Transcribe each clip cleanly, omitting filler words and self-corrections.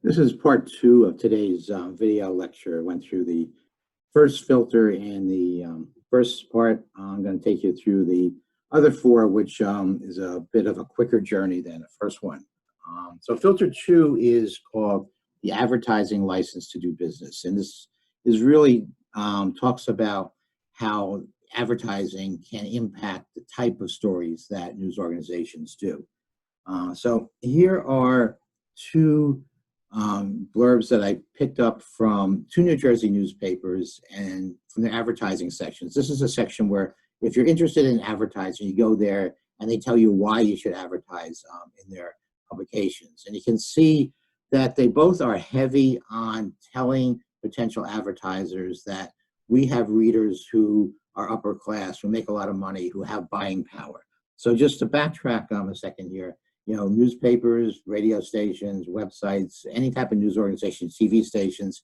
This is part two of today's video lecture. I went through the first filter and the first part. I'm going to take you through the other four, which is a bit of a quicker journey than the first one. So filter two is called the advertising license to do business. And this is really talks about how advertising can impact the type of stories that news organizations do. So here are two blurbs that I picked up from two New Jersey newspapers and from the advertising sections. This is a section where if you're interested in advertising, you go there and they tell you why you should advertise in their publications. And you can see that they both are heavy on telling potential advertisers that we have readers who are upper class, who make a lot of money, who have buying power. So just to backtrack a second here, newspapers, radio stations, websites, any type of news organization, TV stations,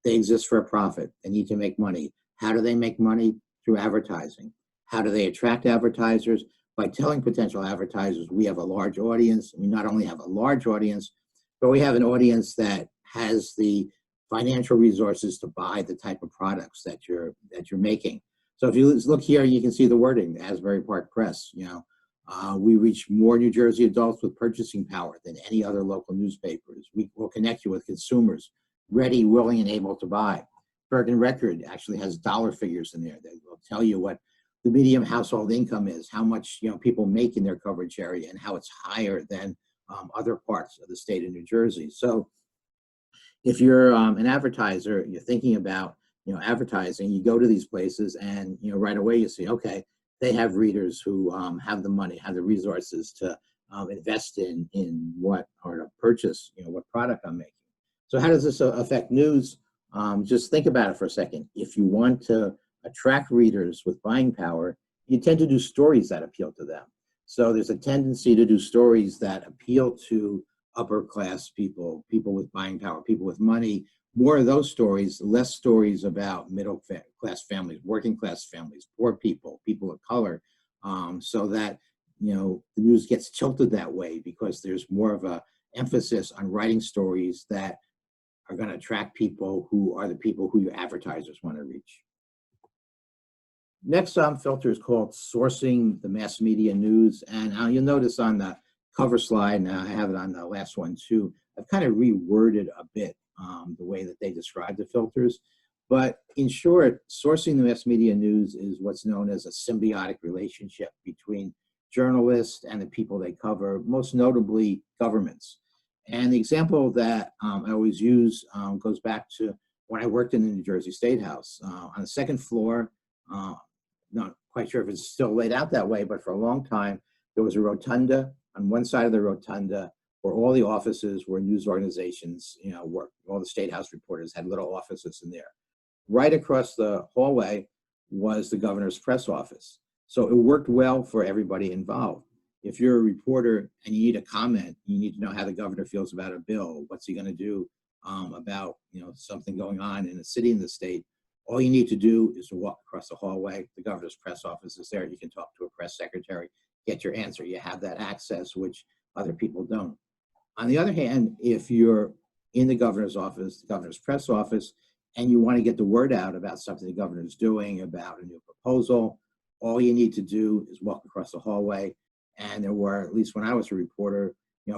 they exist for a profit. They need to make money. How do they make money? Through advertising. How do they attract advertisers? By telling potential advertisers, we have a large audience. We not only have a large audience, but we have an audience that has the financial resources to buy the type of products that you're making. So if you look here, you can see the wording, the Asbury Park Press, we reach more New Jersey adults with purchasing power than any other local newspapers. We will connect you with consumers ready, willing, and able to buy. Bergen Record actually has dollar figures in there that will tell you what the median household income is, how much people make in their coverage area, and how it's higher than other parts of the state of New Jersey. So if you're an advertiser, you're thinking about advertising, you go to these places and right away you see, okay, they have readers who have the money, have the resources to invest in what, or to purchase, what product I'm making. So how does this affect news? Just think about it for a second. If you want to attract readers with buying power, you tend to do stories that appeal to them. So there's a tendency to do stories that appeal to upper class people, people with buying power, people with money. More of those stories, less stories about middle class families, working class families, poor people, people of color, so that the news gets tilted that way because there's more of a emphasis on writing stories that are going to attract people who are the people who your advertisers want to reach. Next filter is called sourcing the mass media news, and you'll notice on the cover slide, and I have it on the last one too, I've kind of reworded a bit the way that they describe the filters. But in short, sourcing the mass media news is what's known as a symbiotic relationship between journalists and the people they cover, most notably governments. And the example that I always use goes back to when I worked in the New Jersey State House. On the second floor, not quite sure if it's still laid out that way, but for a long time, there was a rotunda. On one side of the rotunda, where all the offices where news organizations, worked. All the State House reporters had little offices in there. Right across the hallway was the governor's press office. So it worked well for everybody involved. If you're a reporter and you need a comment, you need to know how the governor feels about a bill. What's he going to do about something going on in the city and the state? All you need to do is to walk across the hallway. The governor's press office is there. You can talk to a press secretary, get your answer. You have that access, which other people don't. On the other hand, if you're in the governor's office, the governor's press office, and you want to get the word out about something the governor's doing, about a new proposal, all you need to do is walk across the hallway. And there were, at least when I was a reporter,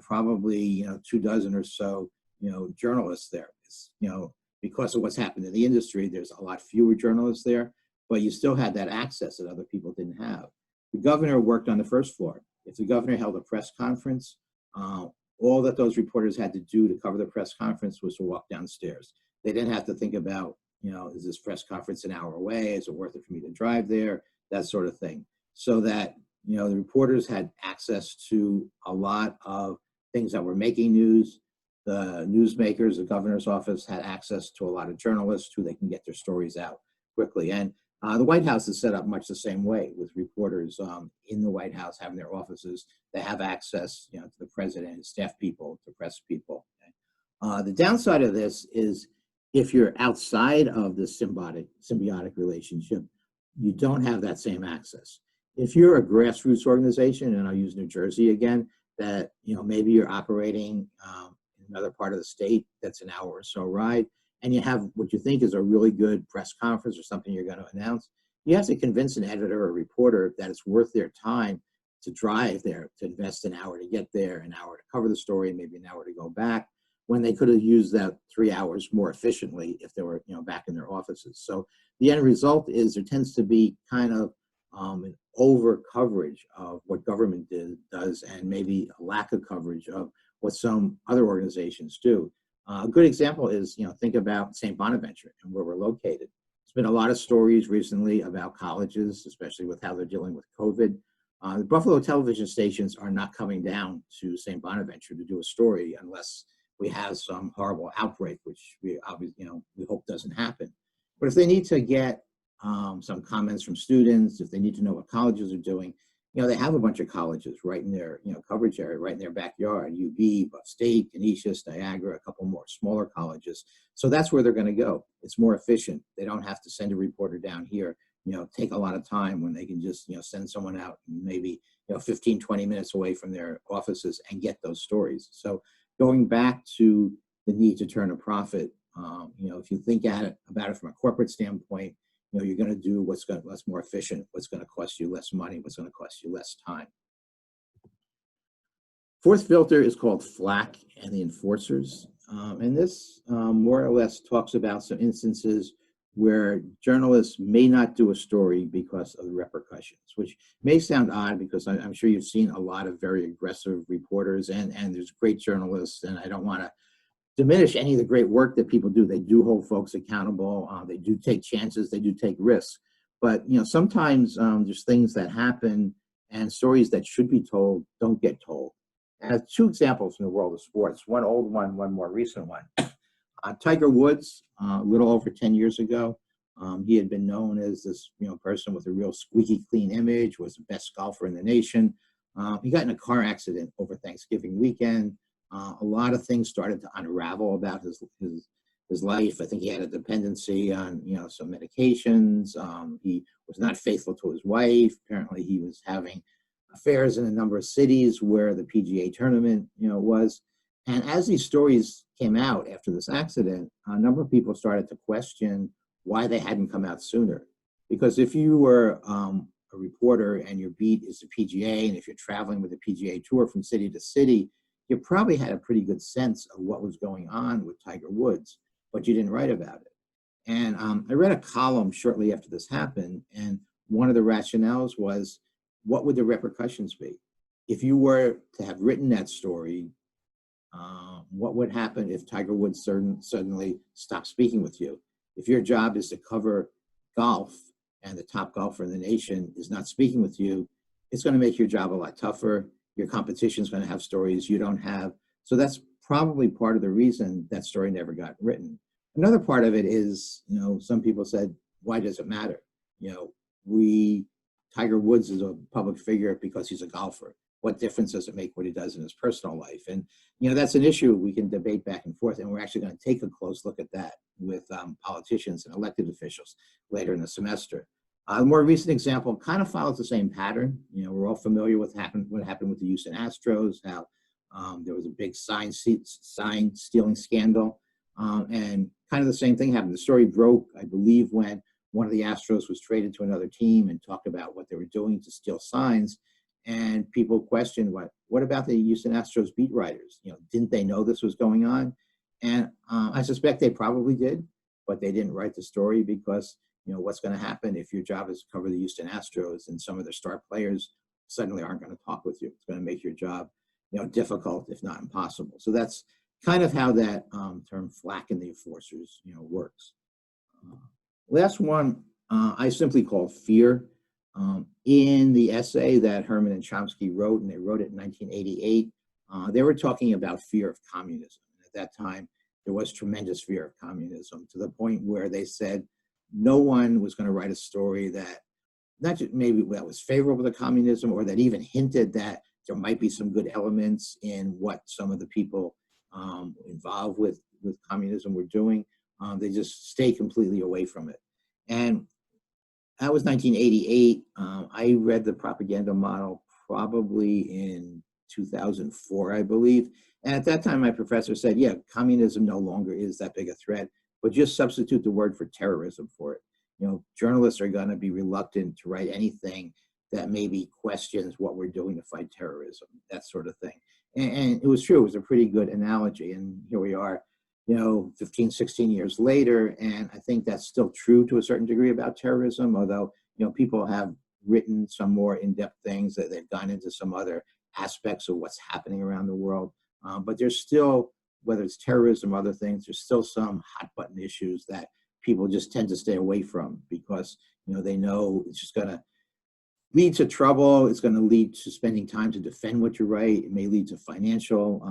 probably 24 or so, journalists there. Because of what's happened in the industry, there's a lot fewer journalists there, but you still had that access that other people didn't have. The governor worked on the first floor. If the governor held a press conference, all that those reporters had to do to cover the press conference was to walk downstairs. They didn't have to think about, is this press conference an hour away? Is it worth it for me to drive there? That sort of thing. So that, the reporters had access to a lot of things that were making news. The newsmakers, the governor's office had access to a lot of journalists who they can get their stories out quickly. And the White House is set up much the same way, with reporters in the White House having their offices. They have access, to the president, staff people, to press people. Okay? The downside of this is if you're outside of the symbiotic relationship, you don't have that same access. If you're a grassroots organization, and I'll use New Jersey again, that maybe you're operating in another part of the state that's an hour or so ride, and you have what you think is a really good press conference or something you're going to announce, you have to convince an editor or reporter that it's worth their time to drive there, to invest an hour to get there, an hour to cover the story, and maybe an hour to go back, when they could have used that 3 hours more efficiently if they were, back in their offices. So the end result is there tends to be kind of an over coverage of what government does, and maybe a lack of coverage of what some other organizations do. A good example is, think about St. Bonaventure and where we're located. There's been a lot of stories recently about colleges, especially with how they're dealing with COVID. The Buffalo television stations are not coming down to St. Bonaventure to do a story unless we have some horrible outbreak, which we obviously, we hope doesn't happen. But if they need to get some comments from students, if they need to know what colleges are doing, they have a bunch of colleges right in their, coverage area, right in their backyard, UB, Buff State, Canisius, Niagara, a couple more smaller colleges. So that's where they're going to go. It's more efficient. They don't have to send a reporter down here, take a lot of time when they can just, send someone out maybe, 15, 20 minutes away from their offices and get those stories. So going back to the need to turn a profit, if you think about it from a corporate standpoint, you're going to do what's more efficient, what's going to cost you less money, what's going to cost you less time. Fourth filter is called FLAC and the enforcers. And this more or less talks about some instances where journalists may not do a story because of the repercussions, which may sound odd because I'm sure you've seen a lot of very aggressive reporters, and there's great journalists, and I don't want to diminish any of the great work that people do. They do hold folks accountable. They do take chances. They do take risks. But sometimes there's things that happen, and stories that should be told don't get told. I have two examples in the world of sports. One old one more recent one. Tiger Woods, a little over 10 years ago, he had been known as this person with a real squeaky clean image, was the best golfer in the nation. He got in a car accident over Thanksgiving weekend. A lot of things started to unravel about his life. I think he had a dependency on some medications. He was not faithful to his wife. Apparently, he was having affairs in a number of cities where the PGA tournament was. And as these stories came out after this accident, a number of people started to question why they hadn't come out sooner. Because if you were a reporter and your beat is the PGA, and if you're traveling with the PGA Tour from city to city, you probably had a pretty good sense of what was going on with Tiger Woods, but you didn't write about it. And I read a column shortly after this happened, and one of the rationales was, what would the repercussions be? If you were to have written that story, what would happen if Tiger Woods suddenly stopped speaking with you? If your job is to cover golf and the top golfer in the nation is not speaking with you, it's going to make your job a lot tougher. Your competition is going to have stories you don't have. So that's probably part of the reason that story never got written. Another part of it is, some people said, why does it matter? Tiger Woods is a public figure because he's a golfer. What difference does it make what he does in his personal life? And, that's an issue we can debate back and forth. And we're actually going to take a close look at that with politicians and elected officials later in the semester. A more recent example kind of follows the same pattern. We're all familiar with what happened with the Houston Astros, how there was a big sign stealing scandal. And kind of the same thing happened. The story broke, I believe, when one of the Astros was traded to another team and talked about what they were doing to steal signs. And people questioned, what about the Houston Astros beat writers? Didn't they know this was going on? And I suspect they probably did, but they didn't write the story because, what's going to happen if your job is to cover the Houston Astros and some of their star players suddenly aren't going to talk with you? It's going to make your job, difficult, if not impossible. So that's kind of how that term FLAC and the enforcers, works. Last one, I simply call fear. In the essay that Herman and Chomsky wrote, and they wrote it in 1988, they were talking about fear of communism. And at that time, there was tremendous fear of communism, to the point where they said no one was going to write a story that not just maybe that was favorable to communism, or that even hinted that there might be some good elements in what some of the people involved with communism were doing. They just stay completely away from it. And that was 1988. I read the propaganda model probably in 2004, I believe. And at that time, my professor said, yeah, communism no longer is that big a threat, but just substitute the word for terrorism for it. Journalists are going to be reluctant to write anything that maybe questions what we're doing to fight terrorism, that sort of thing. And it was true. It was a pretty good analogy. And here we are, 15, 16 years later. And I think that's still true to a certain degree about terrorism, although, people have written some more in-depth things, that they've gone into some other aspects of what's happening around the world. But there's still, whether it's terrorism or other things, there's still some hot button issues that people just tend to stay away from because, they know it's just going to lead to trouble. It's going to lead to spending time to defend what you write. It may lead to financial,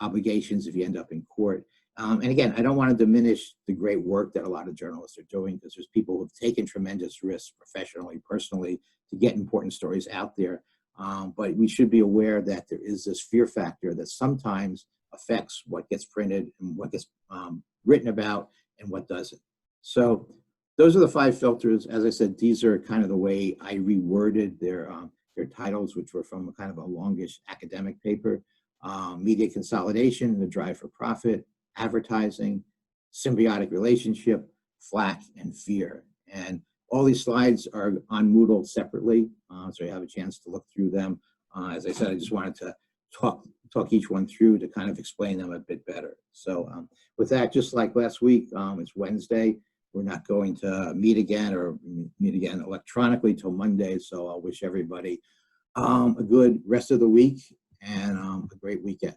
obligations if you end up in court. And again, I don't want to diminish the great work that a lot of journalists are doing, because there's people who have taken tremendous risks professionally, personally, to get important stories out there. But we should be aware that there is this fear factor that sometimes affects what gets printed and what gets written about and what doesn't. So those are the 5 filters. As I said, these are kind of the way I reworded their titles, which were from a kind of a longish academic paper. Media consolidation, the drive for profit, advertising, symbiotic relationship, flack, and fear. And all these slides are on Moodle separately, so you have a chance to look through them. As I said, I just wanted to talk each one through to kind of explain them a bit better. So with that, just like last week, it's Wednesday. We're not going to meet again electronically till Monday. So I'll wish everybody a good rest of the week and a great weekend.